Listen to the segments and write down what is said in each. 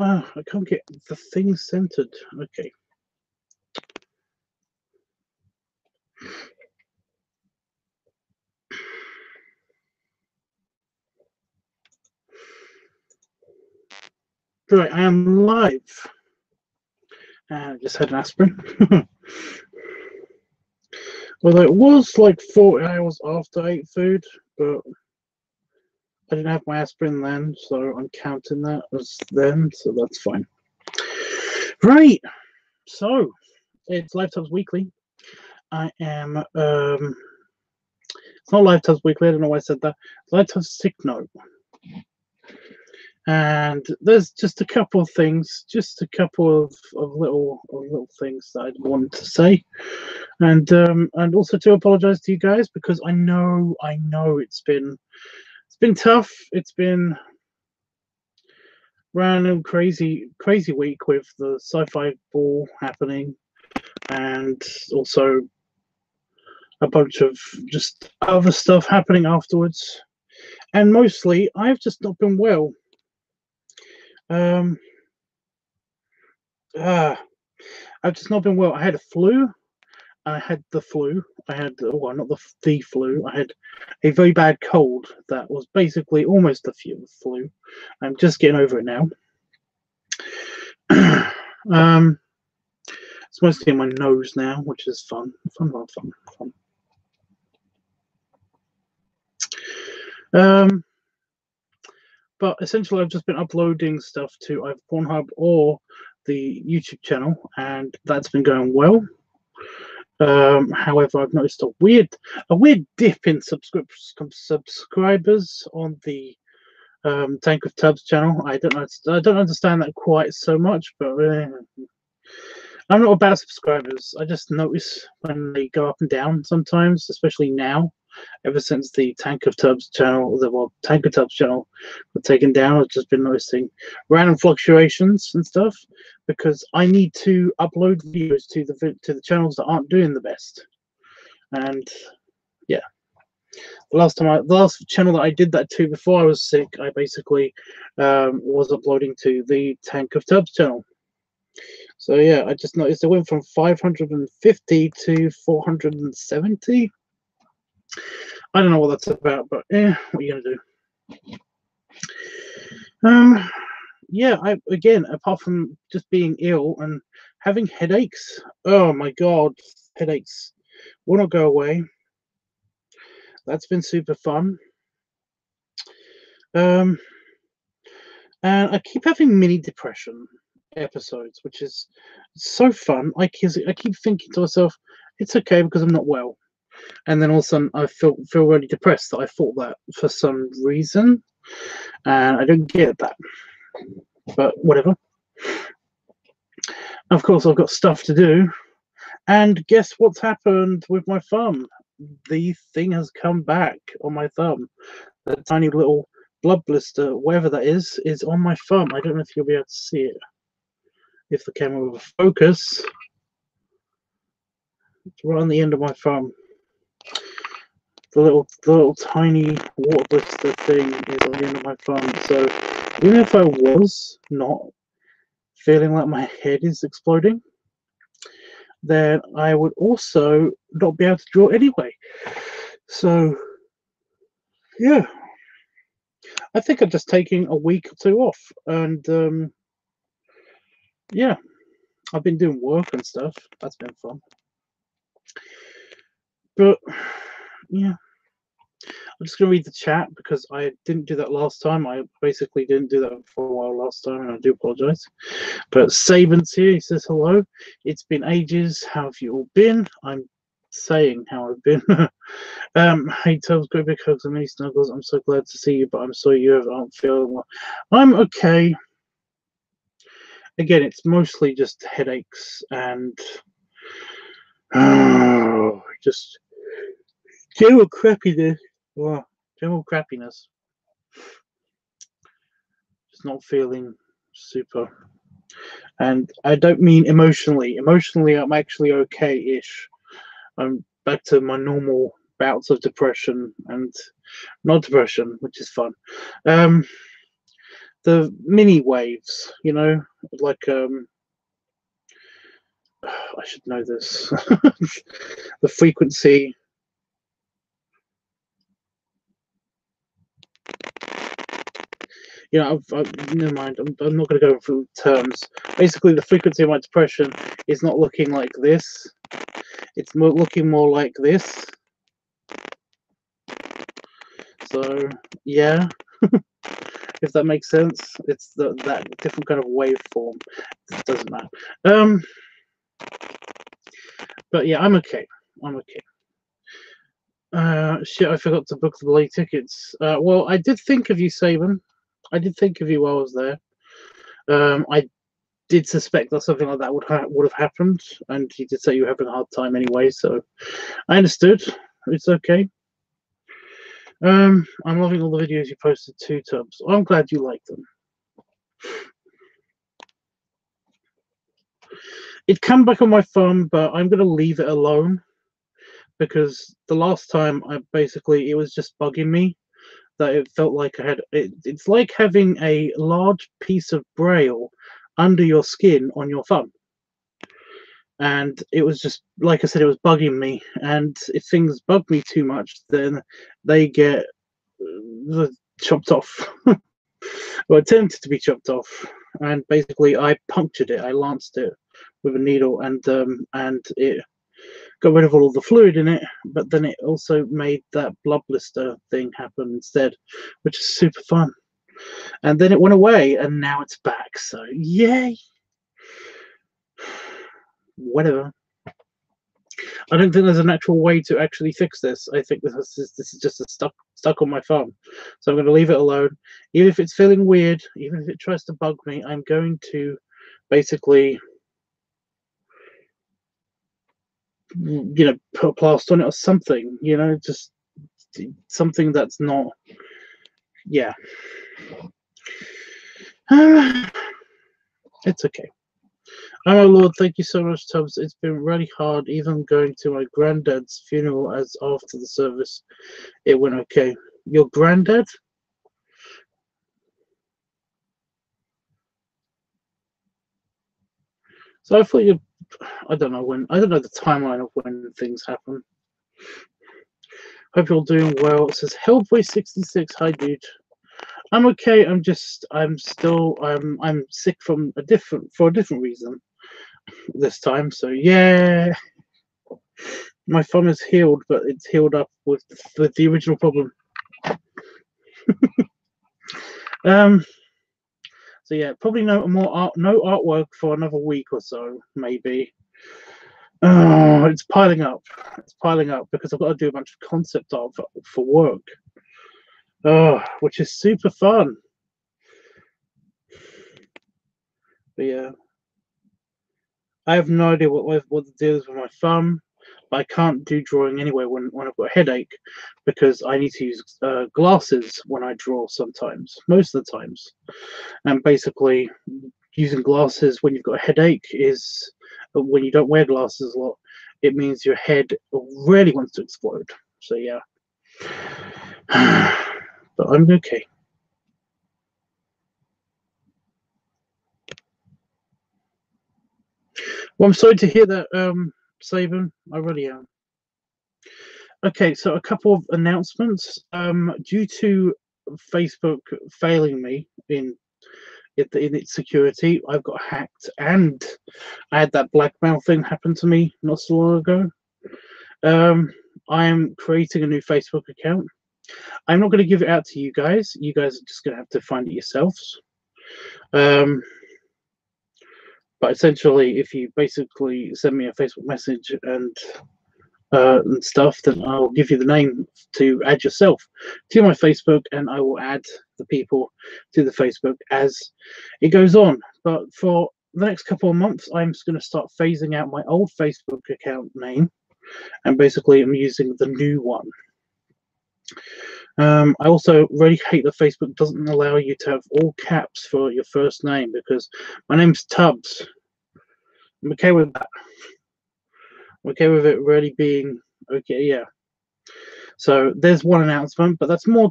Oh, I can't get the thing centered. Okay. Right, I am live. I just had an aspirin. Although it was like 40 hours after I ate food, but I didn't have my aspirin then, so I'm counting that as then, so that's fine. Right, so it's LiveTUBBs Weekly. I am, it's not LiveTUBBs Weekly, I don't know why I said that. LiveTUBBSsicknote. And there's just a couple of things, just a couple of little things that I'd want to say, and also to apologize to you guys, because I know it's been tough. It's been random crazy week with the sci-fi ball happening, and also a bunch of just other stuff happening afterwards, and mostly I've just not been well. I've just not been well. I had a flu. I had the flu. I had, well, not the flu. I had a very bad cold that was basically almost a flu. I'm just getting over it now. It's mostly in my nose now, which is fun. But essentially, I've just been uploading stuff to either Pornhub or the YouTube channel, and that's been going well. However, I've noticed a weird dip in subscribers on the Tank of Tubs channel. I don't understand that quite so much, but I'm not about subscribers. I just notice when they go up and down sometimes, especially now. Ever since the Tank of Tubs channel, Tank of Tubs channel was taken down, I've just been noticing random fluctuations and stuff, because I need to upload videos to the channels that aren't doing the best. And yeah, the last channel that I did that to before I was sick, I basically was uploading to the Tank of Tubs channel. So yeah, I just noticed it went from 550 to 470. I don't know what that's about, but what are you gonna do? Yeah, again, apart from just being ill and having headaches, oh my god, headaches will not go away. That's been super fun. And I keep having mini depression episodes, which is so fun. I keep thinking to myself, it's okay because I'm not well. And then all of a sudden I feel really depressed that I thought that for some reason, and I don't get that, but whatever. Of course, I've got stuff to do, and guess what's happened with my thumb? The thing has come back on my thumb. The tiny little blood blister, whatever that is on my thumb. I don't know if you'll be able to see it if the camera will focus. It's right on the end of my thumb. The little tiny water blister thing is on the end of my thumb. So even if I was not feeling like my head is exploding, then I would also not be able to draw anyway. So yeah, I think I'm just taking a week or two off, and yeah, I've been doing work and stuff. That's been fun. But yeah, I'm just going to read the chat because I didn't do that last time. I basically didn't do that for a while last time, and I do apologize. But Saban's here. He says, hello. It's been ages. How have you all been? I'm saying how I've been. Hey, Tubbs, go big hugs and many snuggles. I'm so glad to see you, but I'm sorry you aren't feeling well. I'm okay. Again, it's mostly just headaches and just general crappiness. Well, general crappiness. Just not feeling super. And I don't mean emotionally. Emotionally, I'm actually okay-ish. I'm back to my normal bouts of depression and not depression, which is fun. the mini waves, you know, like I should know this. The frequency. You know, never mind. I'm not going to go through terms. Basically, the frequency of my depression is not looking like this. It's looking more like this. So yeah, if that makes sense, it's that different kind of waveform. It doesn't matter. But yeah, I'm okay. I'm okay. Shit, I forgot to book the late tickets. Well, I did think of you, Saban. I did think of you while I was there. I did suspect that something like that would have happened, and you did say you were having a hard time anyway, so I understood. It's okay. I'm loving all the videos you posted too, Tubbs. I'm glad you like them. It came back on my phone, but I'm going to leave it alone because the last time it was just bugging me that it felt like I had it's like having a large piece of braille under your skin on your thumb. And it was just, like I said, it was bugging me. And if things bug me too much, then they get chopped off. Well, attempted to be chopped off. And basically, I punctured it. I lanced it with a needle, and it got rid of all the fluid in it. But then it also made that blood blister thing happen instead, which is super fun. And then it went away, and now it's back. So yay! Whatever. I don't think there's a natural way to actually fix this. I think this is just stuck on my thumb. So I'm going to leave it alone. Even if it's feeling weird, even if it tries to bug me, I'm going to basically, you know, put a plaster on it or something, you know, just something that's not, yeah. It's okay. Oh my lord, thank you so much, Tubbs. It's been really hard, even going to my granddad's funeral, as after the service it went okay. Your granddad? So I thought you, I don't know the timeline of when things happen. Hope you're all doing well. It says Hellboy66. Hi, dude. I'm okay. I'm sick for a different reason this time. So yeah, my thumb is healed, but it's healed up with the original problem. So yeah, probably no artwork for another week or so, maybe. Oh, it's piling up. It's piling up because I've got to do a bunch of concept art for work. Oh, which is super fun. But yeah, I have no idea what the deal is with my thumb. But I can't do drawing anyway when I've got a headache, because I need to use glasses when I draw sometimes, most of the times. And basically, using glasses when you've got a headache is, when you don't wear glasses a lot, it means your head really wants to explode. So yeah. But I'm okay. Well, I'm sorry to hear that, Saban. I really am. Okay, so a couple of announcements. Due to Facebook failing me in its security, I've got hacked, and I had that blackmail thing happen to me not so long ago. I am creating a new Facebook account. I'm not going to give it out to you guys. You guys are just going to have to find it yourselves. But essentially, if you basically send me a Facebook message and stuff, then I'll give you the name to add yourself to my Facebook, and I will add the people to the Facebook as it goes on. But for the next couple of months, I'm just going to start phasing out my old Facebook account name, and basically I'm using the new one. I also really hate that Facebook doesn't allow you to have all caps for your first name, because my name's Tubbs. I'm okay with that. I'm okay with it really being okay, yeah. So there's one announcement, but that's more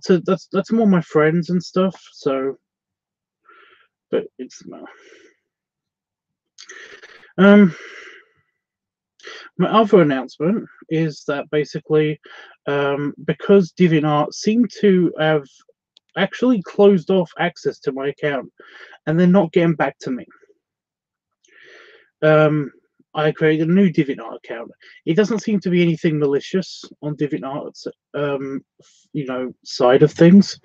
my friends and stuff. So but it's my other announcement is that basically, because DeviantArt seemed to have actually closed off access to my account, and they're not getting back to me. I created a new DeviantArt account. It doesn't seem to be anything malicious on DeviantArt's, side of things,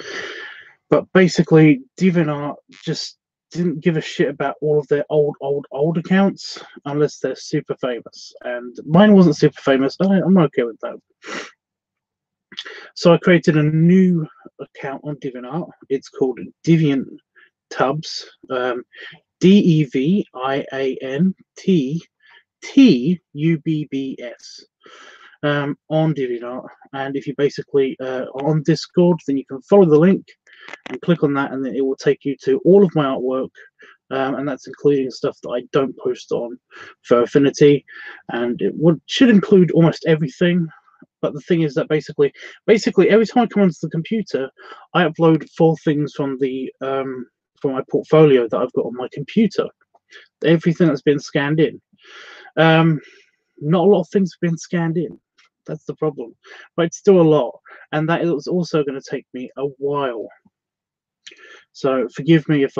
but basically DeviantArt just didn't give a shit about all of their old accounts unless they're super famous, and mine wasn't super famous. I'm okay with that. So I created a new account on DeviantArt. It's called DeviantTubbs, DeviantTubbs, on DeviantArt. And if you basically on Discord, then you can follow the link and click on that, and then it will take you to all of my artwork, and that's including stuff that I don't post on for Affinity, and it should include almost everything. But the thing is that basically every time I come onto the computer, I upload 4 things from the from my portfolio that I've got on my computer. Everything that's been scanned in. Not a lot of things have been scanned in. That's the problem, but it's still a lot, and that is also going to take me a while. So forgive me if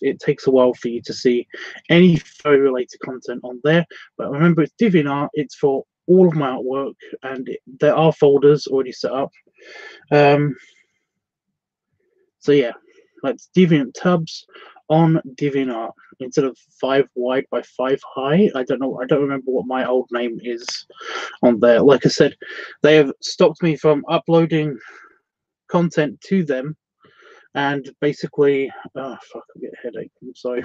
it takes a while for you to see any photo related content on there. But remember, it's DeviantArt. It's for all of my artwork, and there are folders already set up. So yeah, that's DeviantTubbs on DeviantArt instead of 5 wide by 5 high. I don't know. I don't remember what my old name is on there. Like I said, they have stopped me from uploading content to them, and basically, oh fuck, I get a headache. I'm sorry.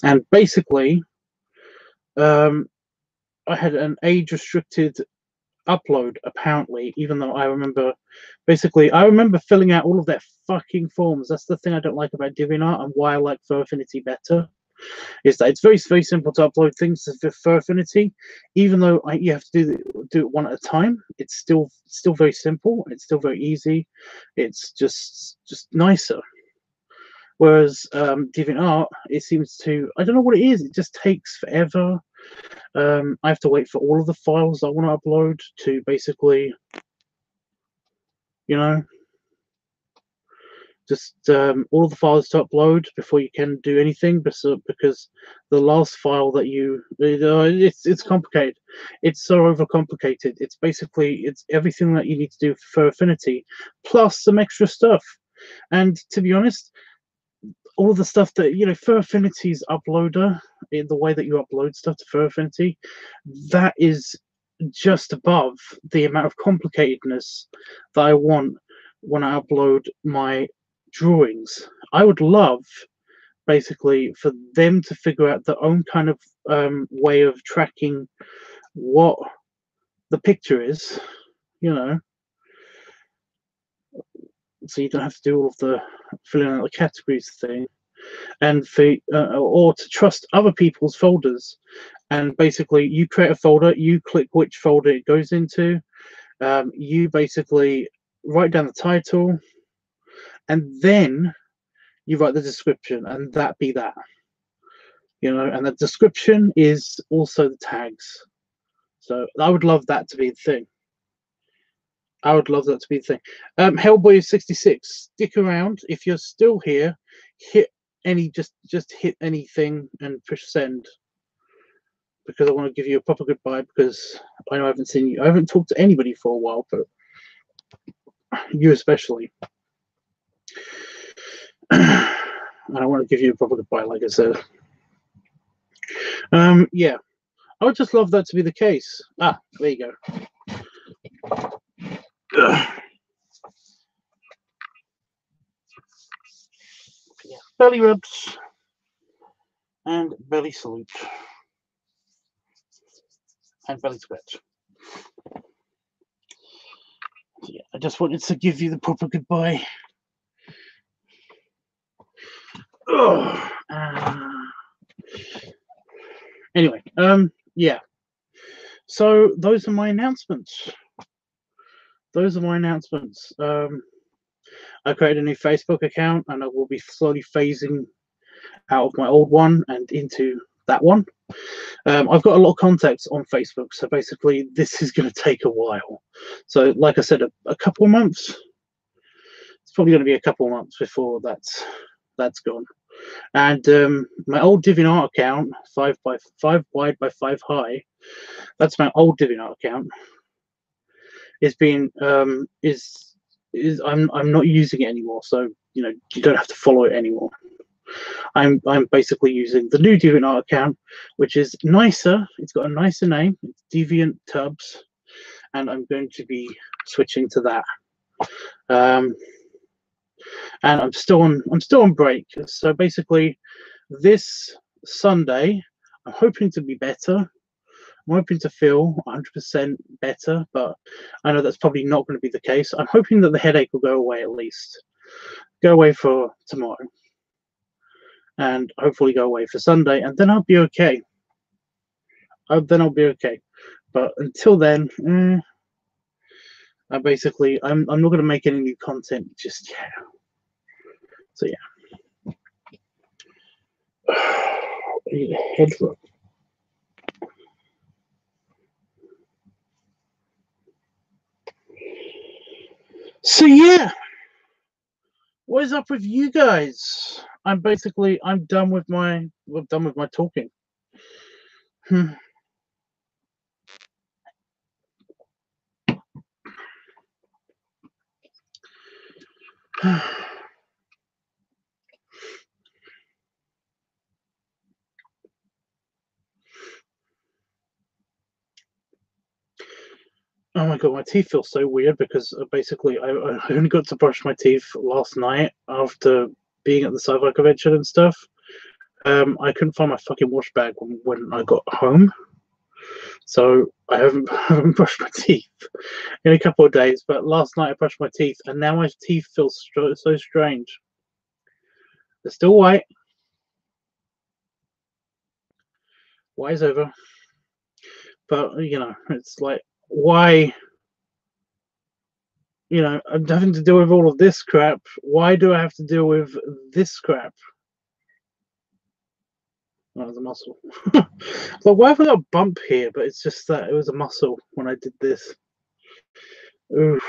And basically, I had an age-restricted upload apparently, even though I remember filling out all of their fucking forms. That's the thing I don't like about DeviantArt, and why I like Fur Affinity better, is that it's very, very simple to upload things to Fur Affinity. Even though you have to do it one at a time, it's still very simple. It's still very easy. It's just nicer. Whereas DeviantArt, it seems to, I don't know what it is. It just takes forever. I have to wait for all of the files I want to upload to basically, just all of the files to upload before you can do anything. Because the last file that it's complicated. It's so overcomplicated. It's everything that you need to do for Affinity, plus some extra stuff. And to be honest, all of the stuff that Fur Affinity's uploader, in the way that you upload stuff to Fur Affinity, that is just above the amount of complicatedness that I want when I upload my drawings. I would love basically for them to figure out their own kind of way of tracking what the picture is, so you don't have to do all of the filling out the categories thing, and or to trust other people's folders. And basically, you create a folder, you click which folder it goes into, you basically write down the title, and then you write the description, and that be that. And the description is also the tags. So I would love that to be the thing. I would love that to be the thing. Hellboy66, stick around. If you're still here, hit just hit anything and push send, because I want to give you a proper goodbye, because I know I haven't seen you. I haven't talked to anybody for a while, but you especially. And I want to give you a proper goodbye, like I said. Yeah. I would just love that to be the case. There you go. Yeah, belly rubs and belly salute and belly scratch. Yeah, I just wanted to give you the proper goodbye. Anyway, yeah. So those are my announcements. I created a new Facebook account, and I will be slowly phasing out of my old one and into that one. I've got a lot of contacts on Facebook, so basically this is going to take a while. So like I said, a couple of months. It's probably going to be a couple of months before that's gone. And my old DeviantArt account, 5 wide by 5 high, that's my old DeviantArt account, is being I'm not using it anymore, so you know you don't have to follow it anymore. I'm basically using the new DeviantArt account, which is nicer. It's got a nicer name. It's LiveTUBBSsicknote, and I'm going to be switching to that. And I'm still on break. So basically, this Sunday, I'm hoping to be better. I'm hoping to feel 100% better, but I know that's probably not going to be the case. I'm hoping that the headache will go away at least. Go away for tomorrow. And hopefully go away for Sunday, and then I'll be okay. Then I'll be okay. But until then, I'm not going to make any new content just yet. So yeah. I need a head rub. So yeah, what is up with you guys? I'm done with my talking. Oh my god, my teeth feel so weird because basically I only got to brush my teeth last night after being at the sci-fi convention and stuff. I couldn't find my fucking wash bag when I got home, so I haven't brushed my teeth in a couple of days. But last night I brushed my teeth, and now my teeth feel so strange. They're still white. White's over, but you know, it's like, why? You know, I'm having to deal with all of this crap. Why do I have to deal with this crap? Oh, there's a muscle. But why have I got a bump here? But it's just that it was a muscle when I did this. Oof.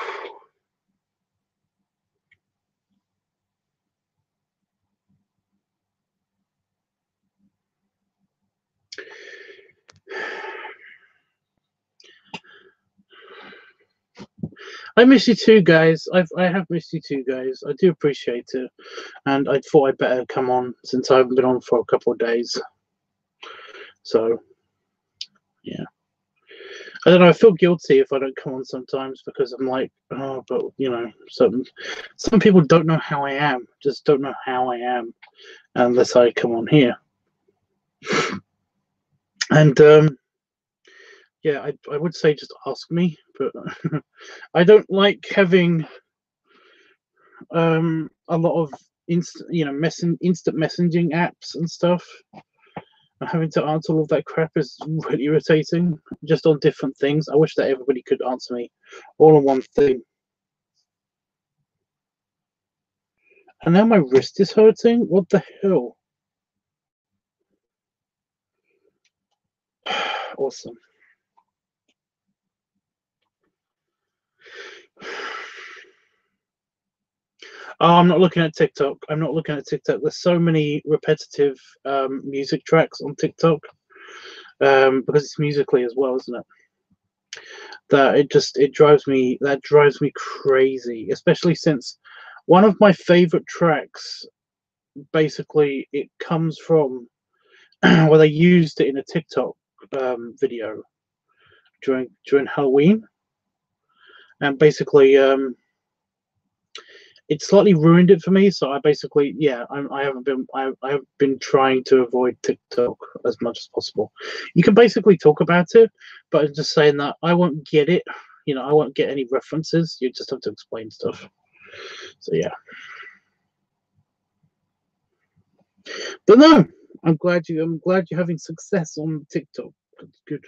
I miss you too, guys. I have missed you too, guys. I do appreciate it, and I thought I'd better come on since I haven't been on for a couple of days. So, yeah. I don't know. I feel guilty if I don't come on sometimes because I'm like, oh, but you know, some people don't know how I am. Just don't know how I am unless I come on here. And yeah, I would say just ask me, but I don't like having a lot of instant messaging apps and stuff. Having to answer all of that crap is really irritating, just on different things. I wish that everybody could answer me all on one thing. And now my wrist is hurting? What the hell? Awesome. Oh, I'm not looking at TikTok. I'm not looking at TikTok. There's so many repetitive music tracks on TikTok because it's musically as well, isn't it? That it drives me crazy, especially since one of my favorite tracks, basically it comes from well, they used it in a TikTok video during Halloween, and basically it slightly ruined it for me. So I basically, yeah, I have been trying to avoid TikTok as much as possible. You can basically talk about it, but I'm just saying that I won't get it. You know, I won't get any references. You just have to explain stuff. So yeah. But no, I'm glad you're having success on TikTok. That's good.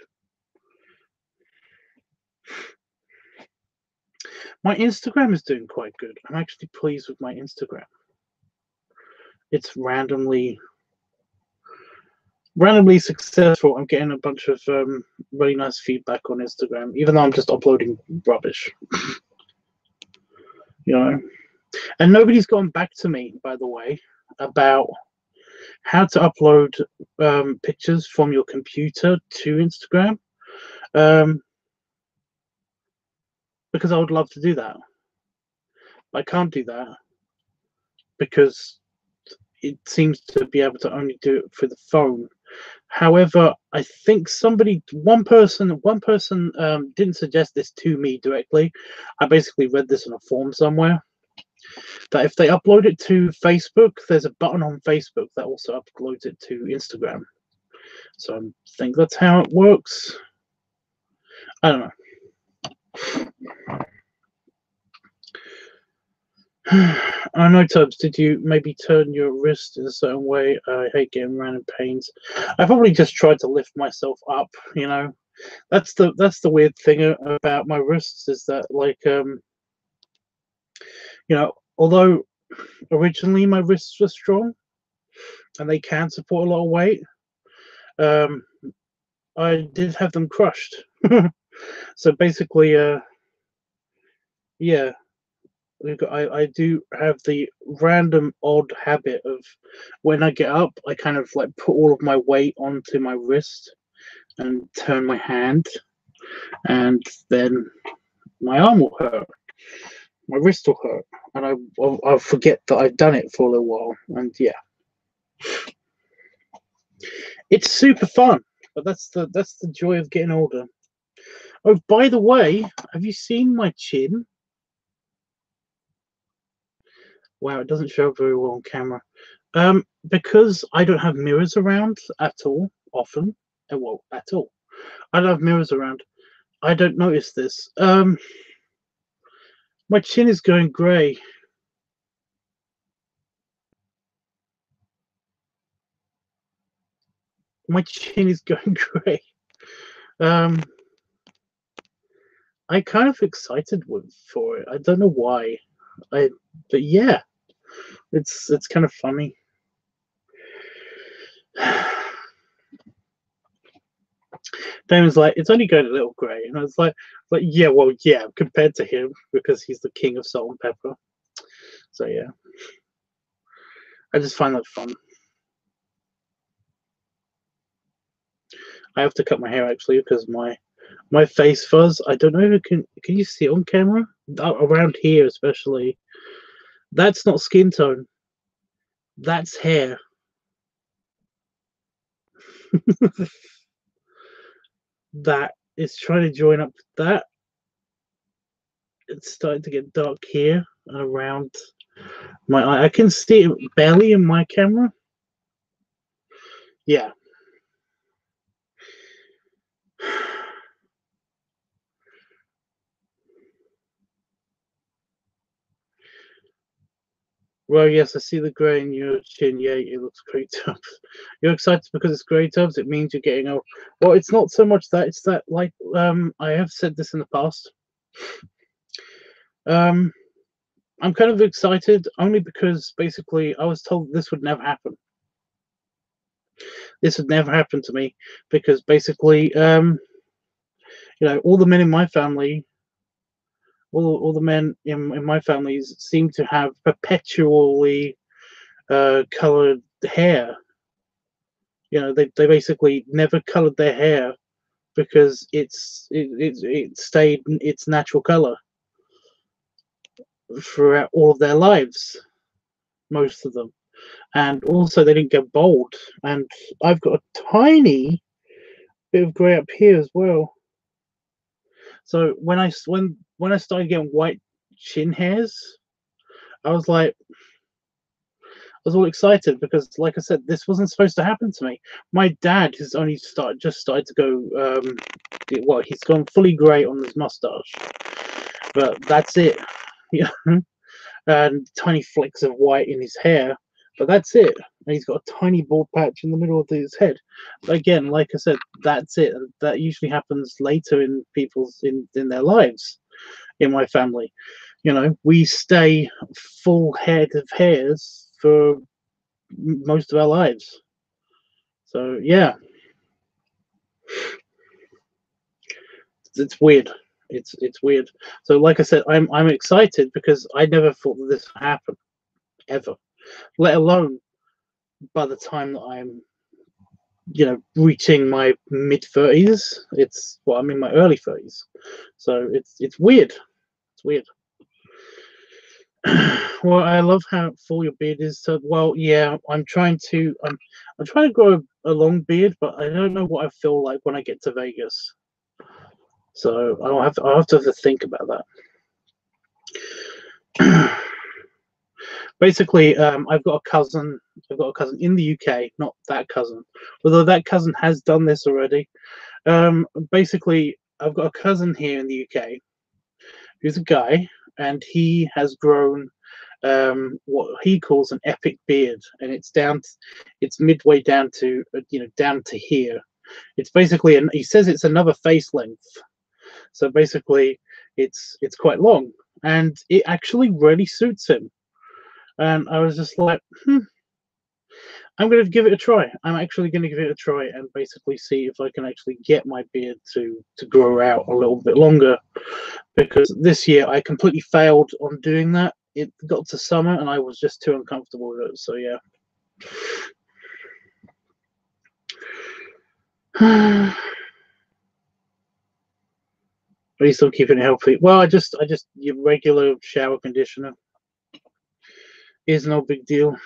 My Instagram is doing quite good. I'm actually pleased with my Instagram. It's randomly successful. I'm getting a bunch of really nice feedback on Instagram, even though I'm just uploading rubbish. You know, and nobody's gone back to me, by the way, about how to upload pictures from your computer to Instagram, because I would love to do that. I can't do that because it seems to be able to only do it for the phone. However, I think one person didn't suggest this to me directly. I basically read this in a forum somewhere, that if they upload it to Facebook, there's a button on Facebook that also uploads it to Instagram. So I think that's how it works. I don't know. I know, Tubbs, did you maybe turn your wrist in a certain way? I hate getting random pains. I probably just tried to lift myself up, you know. That's the weird thing about my wrists, is that, like, you know, although originally my wrists were strong and they can support a lot of weight, I did have them crushed. So basically, yeah, I do have the random odd habit of, when I get up, I kind of like put all of my weight onto my wrist and turn my hand, and then my arm will hurt, my wrist will hurt, and I'll forget that I've done it for a little while, and yeah, it's super fun. But that's the joy of getting older. Oh, by the way, have you seen my chin? Wow, it doesn't show very well on camera. Because I don't have mirrors around at all, often. Well, at all. I don't have mirrors around. I don't notice this. My chin is going grey. My chin is going grey. I'm kind of excited for it. I don't know why. But yeah, it's kind of funny. Damon's like, it's only going a little grey, and I was like, yeah, well, yeah, compared to him, because he's the king of salt and pepper. So yeah, I just find that fun. I have to cut my hair actually, because my face fuzz, I don't know if it can you see it on camera? Around here especially. That's not skin tone. That's hair. That is trying to join up with that. It's starting to get dark here and around my eye. I can see it barely in my camera. Yeah. Well, yes, I see the grey in your chin. Yeah, it looks great, Tubbs. You're excited because it's grey, Tubbs. It means you're getting old. Well, it's not so much that. It's that, like, I have said this in the past. I'm kind of excited only because basically I was told this would never happen. This would never happen to me because basically, you know, all the men in my family, all the men in my families seem to have perpetually colored hair. You know, they basically never colored their hair because it stayed its natural color throughout all of their lives, most of them. And also they didn't get bald. And I've got a tiny bit of grey up here as well. So when I started getting white chin hairs, I was like, I was all excited because, like I said, this wasn't supposed to happen to me. My dad has only just started to go. Well, he's gone fully grey on his mustache, but that's it. Yeah, and tiny flecks of white in his hair, but that's it. And he's got a tiny bald patch in the middle of his head. But again, like I said, that's it. That usually happens later in people's in their lives. in my family. You know, we stay full head of hairs for most of our lives. So yeah, it's weird. It's weird. So like I said, I'm excited because I never thought that this would happen ever. Let alone by the time that I'm, you know, reaching my mid 30s. It's well, I'm in my early 30s. So it's weird. It's weird. Well, I love how full your beard is. So, well, yeah, I'm trying to grow a long beard, but I don't know what I feel like when I get to Vegas. So I'll have to think about that. Basically, I've got a cousin. I've got a cousin in the UK, not that cousin, although that cousin has done this already. Basically, I've got a cousin here in the UK who's a guy, and he has grown what he calls an epic beard, and it's midway down to down to here. It's basically, and he says it's another face length. So basically, it's quite long, and it actually really suits him. And I was just like, I'm going to give it a try. I'm actually going to give it a try and basically see if I can actually get my beard to grow out a little bit longer. Because this year I completely failed on doing that. It got to summer and I was just too uncomfortable with it. So yeah. Are you still keeping it healthy? Well, I just your regular shower conditioner is no big deal.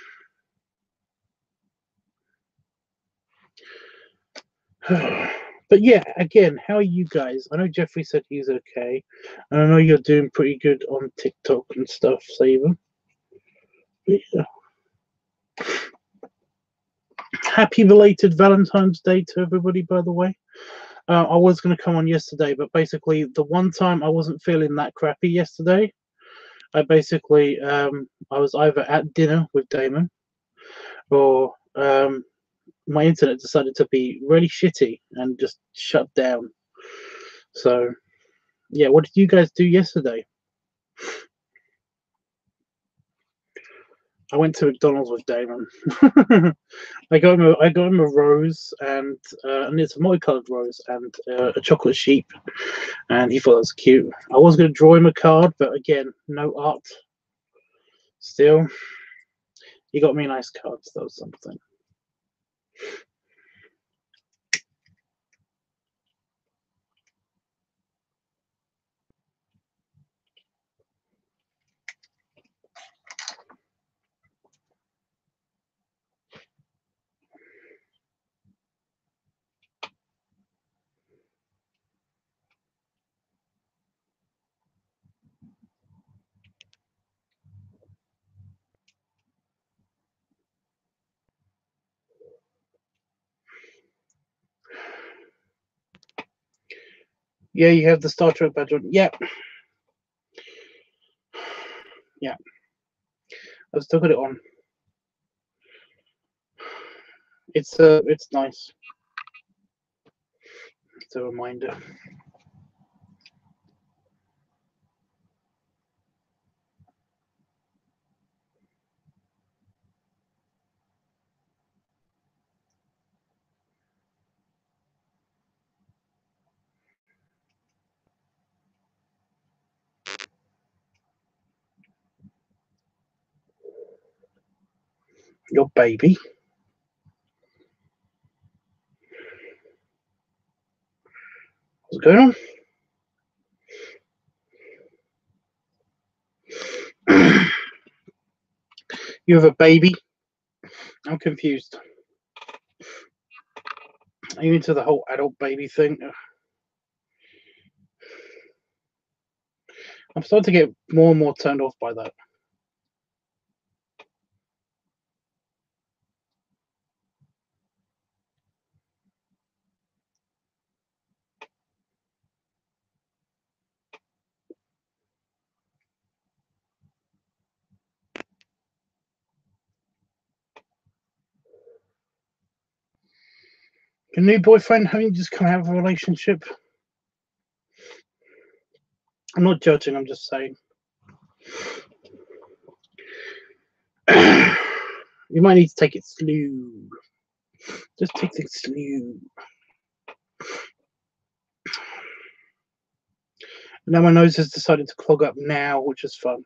But yeah, again, how are you guys? I know Jeffrey said he's okay, and I know you're doing pretty good on TikTok and stuff, Saber. Yeah. Happy belated Valentine's Day to everybody, by the way. I was going to come on yesterday, but basically the one time I wasn't feeling that crappy yesterday, I basically I was either at dinner with Damon or my internet decided to be really shitty and just shut down. So yeah, what did you guys do yesterday? I went to McDonald's with Damon. I got him a rose and it's a multicolored rose and a chocolate sheep, and he thought it was cute. I was going to draw him a card, but again, no art. Still, he got me a nice card. So that was something. Yeah, you have the Star Trek badge on. Yeah, yeah. I've still got it on. It's nice. It's a reminder. Your baby. What's going on? You have a baby? I'm confused. Are you into the whole adult baby thing? I'm starting to get more and more turned off by that. Your new boyfriend having just come out of a relationship? I'm not judging, I'm just saying. You might need to take it slow. Just take things slow. Now my nose has decided to clog up now, which is fun.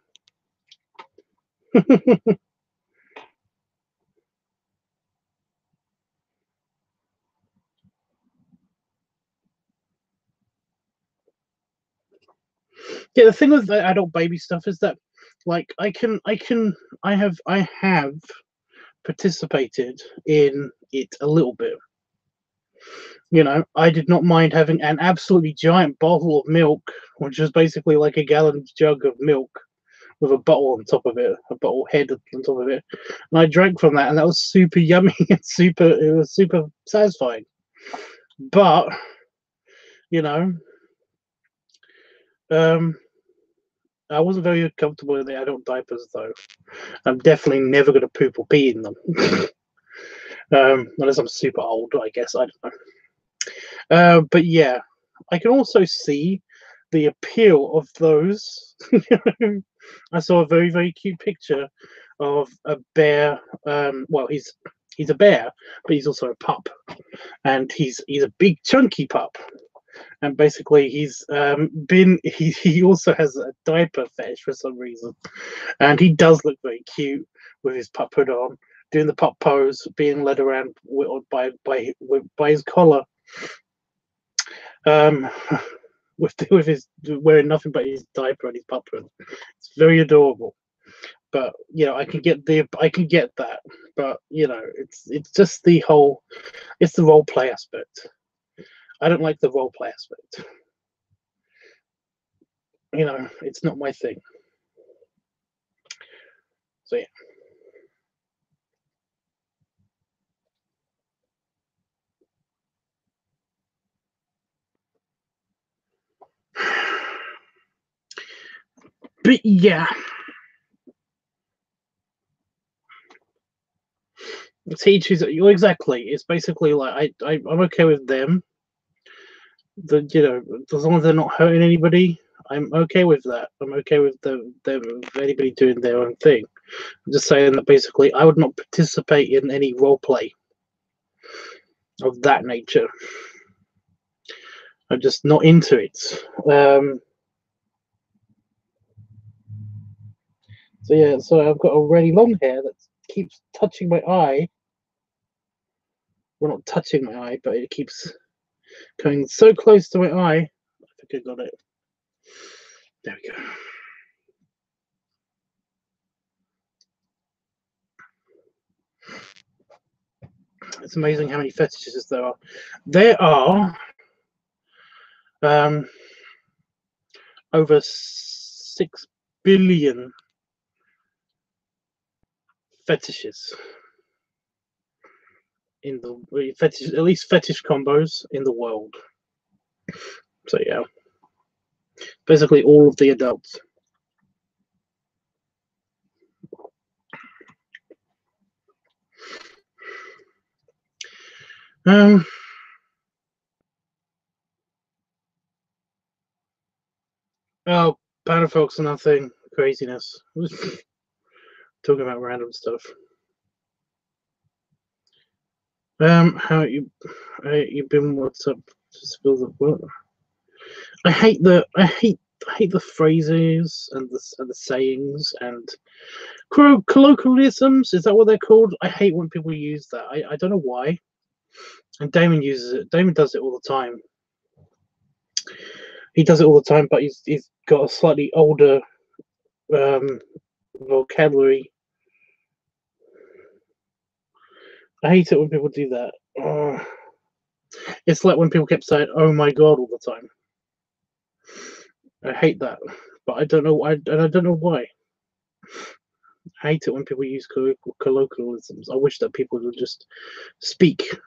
Yeah, the thing with the adult baby stuff is that, like, I have participated in it a little bit. You know, I did not mind having an absolutely giant bottle of milk, which was basically like a gallon jug of milk with a bottle on top of it, a bottle head on top of it, and I drank from that, and that was super yummy and it was super satisfying. But you know, I wasn't very comfortable with the adult diapers, though. I'm definitely never going to poop or pee in them. Unless I'm super old, I guess. I don't know. But yeah, I can also see the appeal of those. I saw a very, very cute picture of a bear. Well, he's a bear, but he's also a pup, and he's a big, chunky pup. And basically, he also has a diaper fetish for some reason, and he does look very cute with his pup hood on, doing the pup pose, being led around by his collar, with his wearing nothing but his diaper and his pup hood. It's very adorable. But you know, I can get that, but you know, it's just the role play aspect. I don't like the role play aspect. You know, it's not my thing. So yeah. But yeah, teachers, exactly. It's basically like I'm okay with them. You know, as long as they're not hurting anybody, I'm okay with that. I'm okay with them anybody doing their own thing. I'm just saying that basically I would not participate in any role play of that nature. I'm just not into it. So yeah, so I've got a really long hair that keeps touching my eye. Well, not touching my eye, but it keeps coming so close to my eye. I think I got it. There we go. It's amazing how many fetishes there are. There are over 6 billion fetishes in the fetish, at least fetish combos in the world. So yeah, basically all of the adults. Oh, Panafolks and nothing craziness. Talking about random stuff. How you been? What's up? Spill the what? I hate the phrases and the sayings and colloquialisms. Is that what they're called? I hate when people use that. I don't know why. And Damon uses it. Damon does it all the time. He does it all the time, but he's got a slightly older vocabulary. I hate it when people do that. It's like when people kept saying "Oh my god" all the time. I hate that, but I don't know. I don't know why. I hate it when people use colloquialisms. I wish that people would just speak,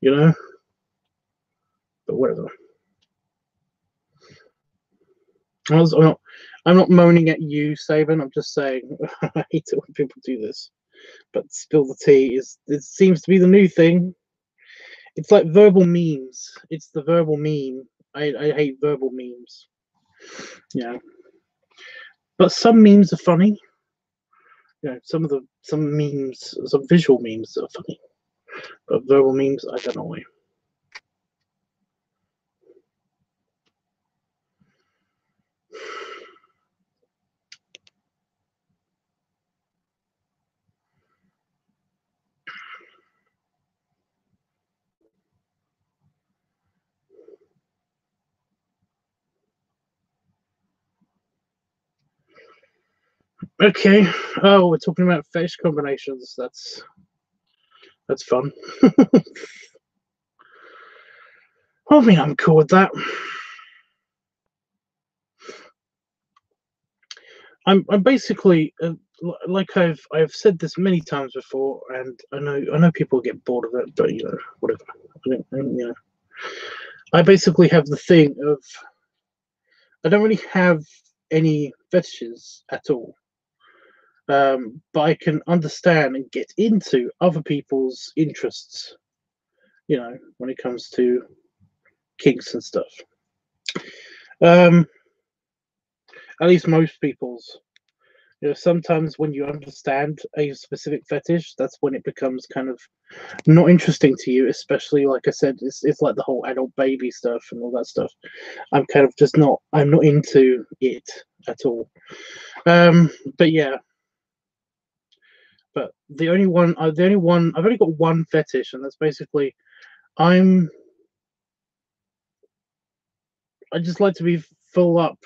you know. But whatever. I'm not moaning at you, Saban. I'm just saying I hate it when people do this. But spill the tea it seems to be the new thing. It's like verbal memes. It's the verbal meme. I hate verbal memes. You know, but some memes are funny. You know, some memes, some visual memes are funny, but verbal memes, I don't know. Okay. Oh, we're talking about fetish combinations. That's fun. I mean, I'm cool with that. I'm basically like I've said this many times before, and I know people get bored of it, but you know, whatever. You know, I basically have the thing of I don't really have any fetishes at all, but I can understand and get into other people's interests. You know, when it comes to kinks and stuff. At least most people's. You know, sometimes when you understand a specific fetish, that's when it becomes kind of not interesting to you. Especially, like I said, it's like the whole adult baby stuff and all that stuff. I'm kind of just not. I'm not into it at all. But yeah. But the only one, I've only got one fetish, and that's basically I just like to be full up.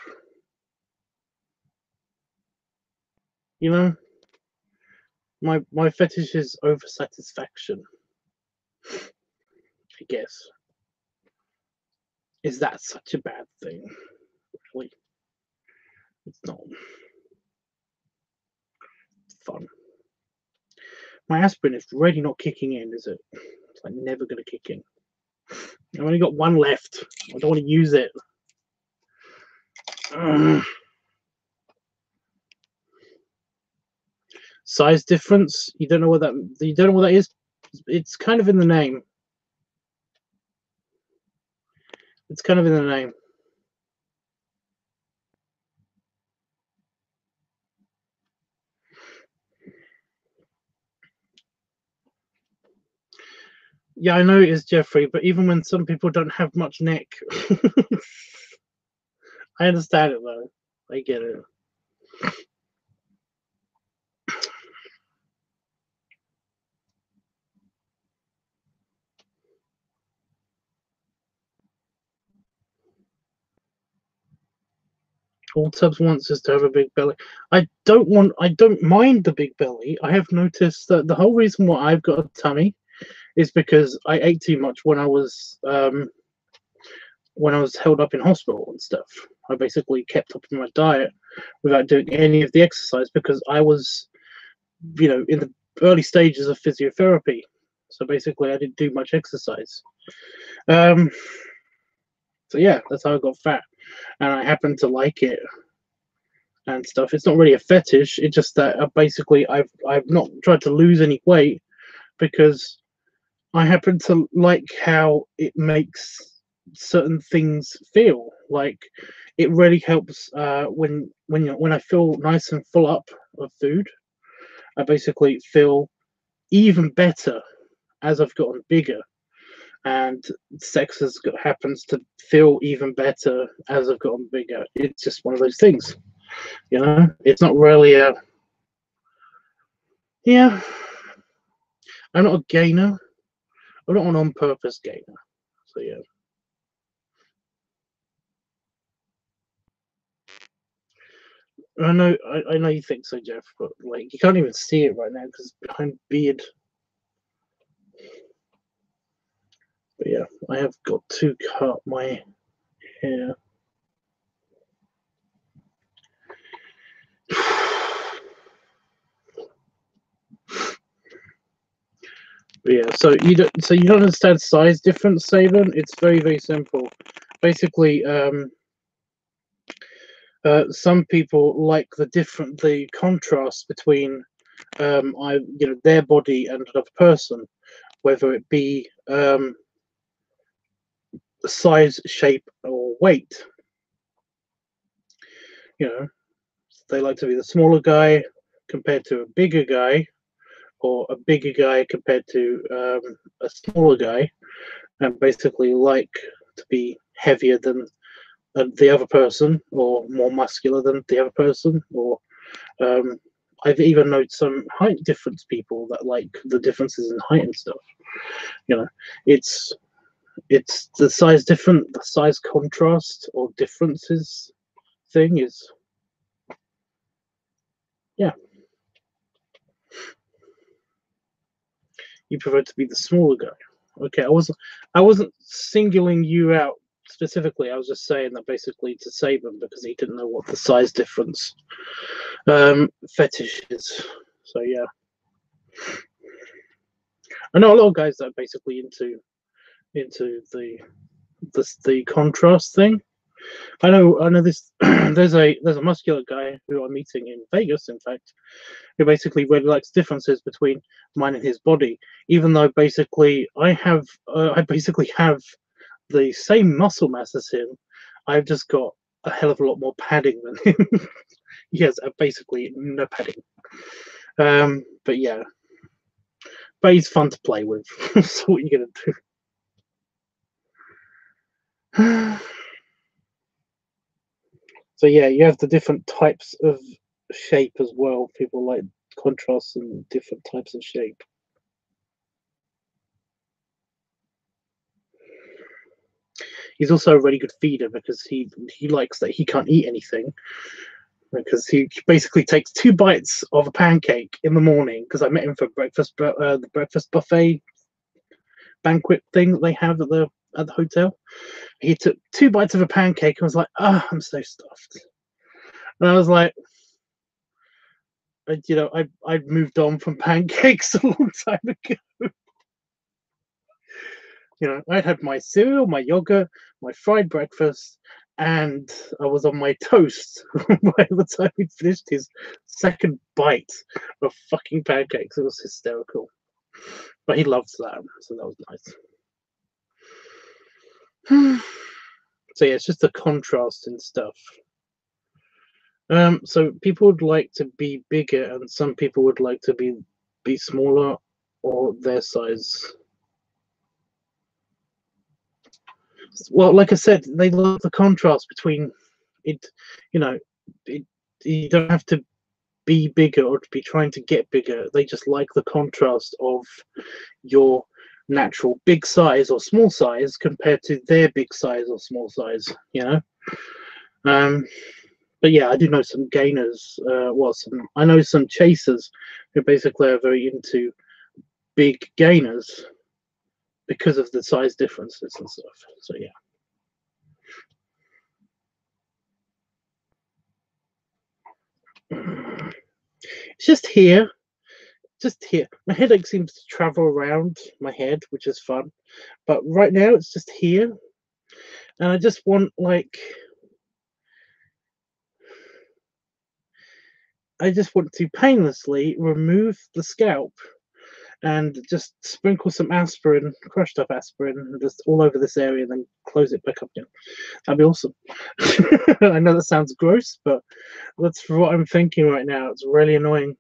You know, my fetish is over satisfaction. I guess. Is that such a bad thing? Really, it's not fun. My aspirin is really not kicking in, is it? It's like never gonna kick in. I've only got one left. I don't want to use it. Size difference? You don't know what that? You don't know what that is? It's kind of in the name. It's kind of in the name. Yeah, I know it is Jeffrey, but even when some people don't have much neck, I understand it though. I get it. All Tubbs wants is to have a big belly. I don't mind the big belly. I have noticed that the whole reason why I've got a tummy is because I ate too much when I was held up in hospital and stuff. I basically kept up with my diet without doing any of the exercise because I was, you know, in the early stages of physiotherapy. So basically, I didn't do much exercise. So yeah, that's how I got fat, and I happen to like it and stuff. It's not really a fetish. It's just that basically I've not tried to lose any weight because I happen to like how it makes certain things feel. Like it really helps when I feel nice and full up of food. I basically feel even better as I've gotten bigger, and sex happens to feel even better as I've gotten bigger. It's just one of those things, you know. It's not really a yeah. I'm not a gainer. I'm not an on-purpose gainer. So yeah. I know you think so, Jeff, but like you can't even see it right now because behind beard. But yeah, I have got to cut my hair. But yeah, so you don't understand size difference, Saban? It's very simple. Basically, some people like the contrast between their body and another person, whether it be size, shape, or weight. You know, they like to be the smaller guy compared to a bigger guy, or a bigger guy compared to a smaller guy, and basically like to be heavier than the other person, or more muscular than the other person, or I've even known some height difference people that like the differences in height and stuff. You know, it's the size different, the size contrast or differences thing is, yeah. You prefer to be the smaller guy. Okay, I wasn't singling you out specifically. I was just saying that basically to save him because he didn't know what the size difference fetish is. So yeah, I know a lot of guys that are basically into the contrast thing. I know this. there's a muscular guy who I'm meeting in Vegas, in fact, who basically really likes differences between mine and his body, even though basically I basically have the same muscle mass as him. I've just got a hell of a lot more padding than him. He has basically no padding. But yeah, but he's fun to play with. So what are you gonna do? So yeah, you have the different types of shape as well. People like contrasts and different types of shape. He's also a really good feeder because he likes that he can't eat anything, because he basically takes 2 bites of a pancake in the morning, because I met him for breakfast, the breakfast buffet banquet thing that they have at the hotel. He took 2 bites of a pancake and was like, "Oh, I'm so stuffed." And I was like, you know, I'd moved on from pancakes a long time ago. You know, I'd had my cereal, my yogurt, my fried breakfast, and I was on my toast by the time he'd finished his second bite of fucking pancakes. It was hysterical. But he loves that, so that was nice. So yeah, it's just the contrast and stuff. So people would like to be bigger, and some people would like to be smaller or their size. Well, like I said, they love the contrast between it. You know, you don't have to be bigger or to be trying to get bigger. They just like the contrast of your natural big size or small size compared to their big size or small size. You know. But yeah, I do know some gainers. I know some chasers who basically are very into big gainers because of the size differences and stuff. So yeah. It's just here. My headache seems to travel around my head, which is fun. But right now it's just here. And I just want to painlessly remove the scalp and just sprinkle some aspirin, crushed up aspirin, just all over this area, and then close it back up again. That'd be awesome. I know that sounds gross, but that's what I'm thinking right now. It's really annoying.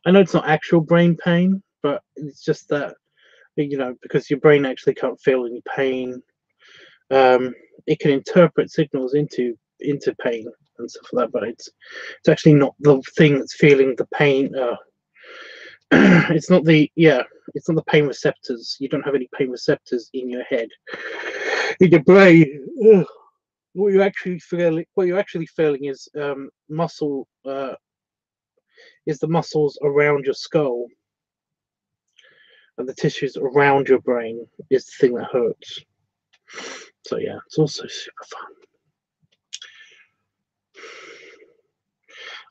I know it's not actual brain pain, but it's just that, you know, because your brain actually can't feel any pain. It can interpret signals into pain and stuff like that, but it's actually not the thing that's feeling the pain. It's not the pain receptors. You don't have any pain receptors in your head, in your brain. Ugh. What you're actually feeling is muscle. Is the muscles around your skull and the tissues around your brain is the thing that hurts. So yeah, it's also super fun.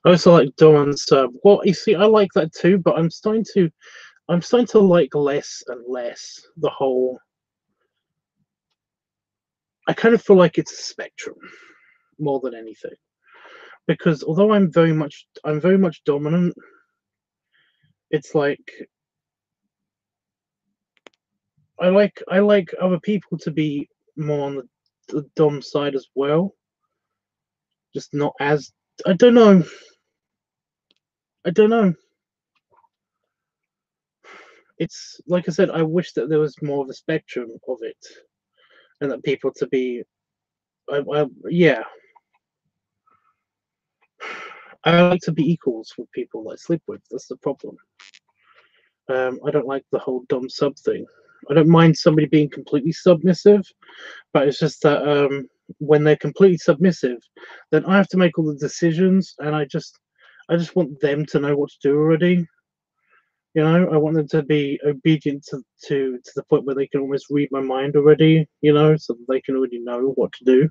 I also like Dom and Sub. Well, you see, I like that too, but I'm starting to like less and less the whole. I kind of feel like it's a spectrum more than anything, because although I'm very much dominant, it's like I like other people to be more on the dom side as well. Just not as, I don't know. I don't know. It's like I said, I wish that there was more of a spectrum of it, and that people to be, yeah. I like to be equals with people I sleep with. That's the problem. I don't like the whole dom sub thing. I don't mind somebody being completely submissive, but it's just that when they're completely submissive, then I have to make all the decisions, and I just want them to know what to do already. You know, I want them to be obedient to the point where they can almost read my mind already. You know, so that they can already know what to do.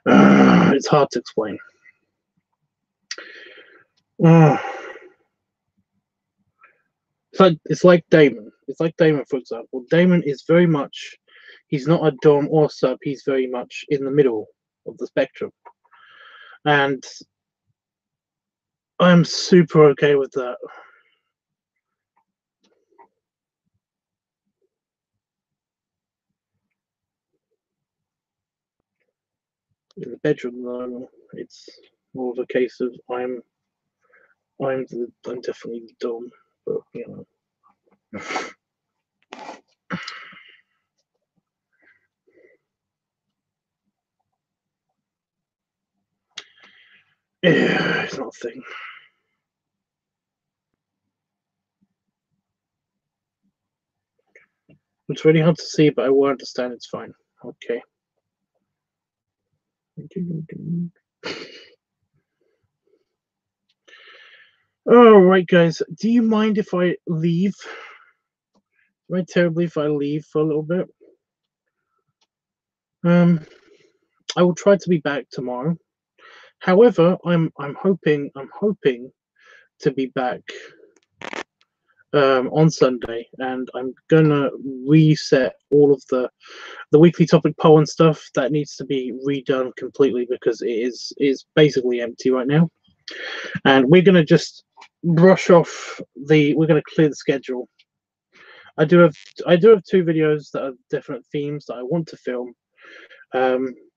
It's hard to explain. It's like Damon. It's like Damon, for example. Damon is very much, he's not a dom or sub. He's very much in the middle of the spectrum, and I'm super okay with that. In the bedroom, though, it's more of a case of I'm definitely the dom, but you know. Yeah, it's not a thing. It's really hard to see, but I will understand. It's fine. Okay. All right, guys. Do you mind if I leave? Am I terribly if I leave for a little bit? I will try to be back tomorrow. However, I'm hoping to be back on Sunday, and I'm gonna reset all of the weekly topic poll and stuff that needs to be redone completely because it is basically empty right now. And we're gonna just brush off we're gonna clear the schedule. I do have 2 videos that are definite themes that I want to film.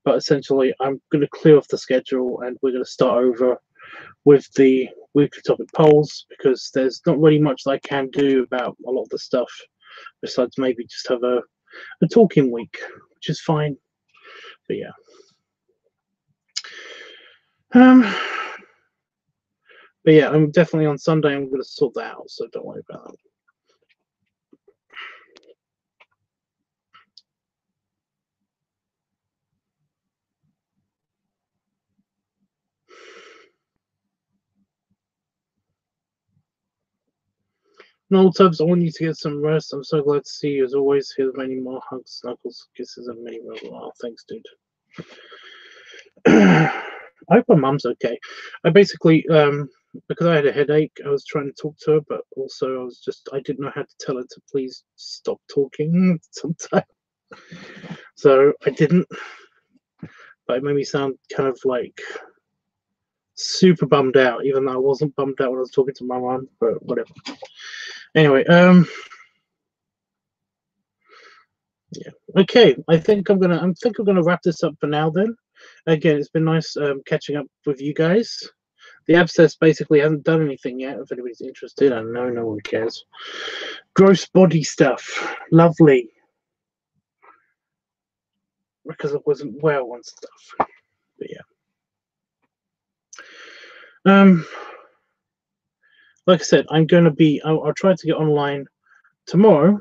But essentially I'm going to clear off the schedule and we're going to start over with the weekly topic polls because there's not really much that I can do about a lot of the stuff besides maybe just have a talking week, which is fine. But yeah. But yeah, I'm definitely on Sunday. I'm going to sort that out, so don't worry about that. No, Tubbs, I want you to get some rest. I'm so glad to see you as always. Here's many more hugs, snuggles, kisses, and many more. Oh, thanks, dude. I hope my mum's okay. I basically, because I had a headache, I was trying to talk to her, but also I didn't know how to tell her to please stop talking sometimes. So I didn't, but it made me sound kind of like super bummed out, even though I wasn't bummed out when I was talking to my mum, but whatever. Anyway, yeah. Okay, I think I'm gonna wrap this up for now then. Again, it's been nice catching up with you guys. The abscess basically hasn't done anything yet. If anybody's interested, I know no one cares. Gross body stuff, lovely, because I wasn't well and stuff. But yeah, like I said, I'm gonna be. I'll try to get online tomorrow,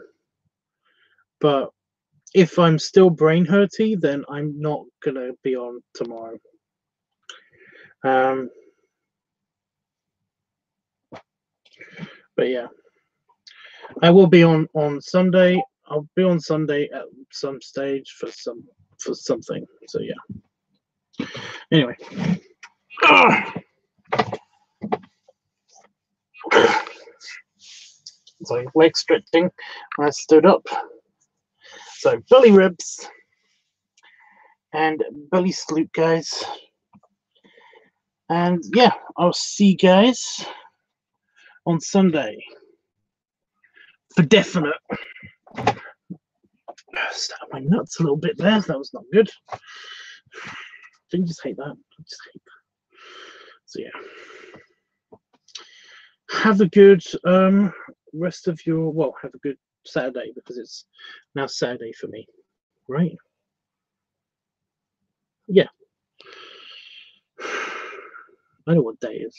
but if I'm still brain hurty, then I'm not gonna be on tomorrow. But yeah, I will be on Sunday. I'll be on Sunday at some stage for something. So yeah. Anyway. So leg stretching when I stood up. So belly ribs and belly salute, guys. And yeah, I'll see you guys on Sunday for definite. Stuck my nuts a little bit there. That was not good. Didn't just hate that. I just hate that. So yeah. Have a good rest of your, well, have a good Saturday, because it's now Saturday for me, right? Yeah. I know what day it is.